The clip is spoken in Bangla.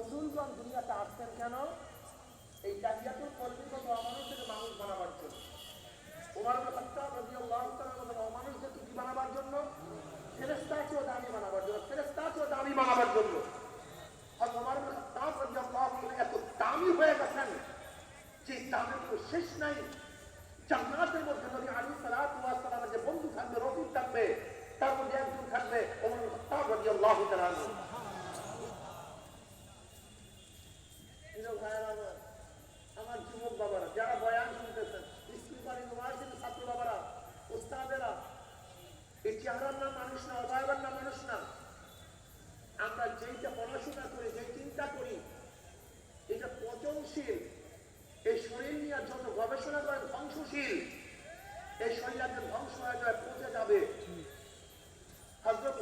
রসুলগণ দুনিয়াতে আসতেন কেন? এই তাহিয়াতুল কলবিকে অমানুষকে মানুষ বানাবার জন্য। ওমর ইবনে খাত্তাব রাদিয়াল্লাহু তাআলা বলেন, অমানুষকে কি বানাবার জন্য? ফেরেশতাকেও দামি বানাবার জন্য, ফেরেশতাকেও দামি বানাবার জন্য। আর ওমর ইবনে খাত্তাব রাদিয়াল্লাহু তাআলা এত দামি হয়ে গেছেন যে দামের কোনো শেষ নাই। জান্নাতের মধ্যে নবী আলাইহিস সালাতু ওয়াস সালামের যে বন্ধু থাকবে, রফিক থাকবে, তার মধ্যে একজন থাকবে ওমর ইবনে খাত্তাব রাদিয়াল্লাহু তাআলা। আমার যুবক বাবারা, যারা বয়ান শুনতেছেন, স্কুল কলেজ ইউনিভার্সিটির ছাত্র বাবারা, ওস্তাদেরা, এই চেহারার নাম মানুষ না, অবয়বের নাম মানুষ না। আমরা যেইটা পড়াশোনা করি, যে চিন্তা করি, এটা পচনশীল। এই শরীর নিয়ে যত গবেষণা করে ধ্বংসশীল। এই শরীর ধ্বংস হয়ে যায়, পচে যাবে। হযরত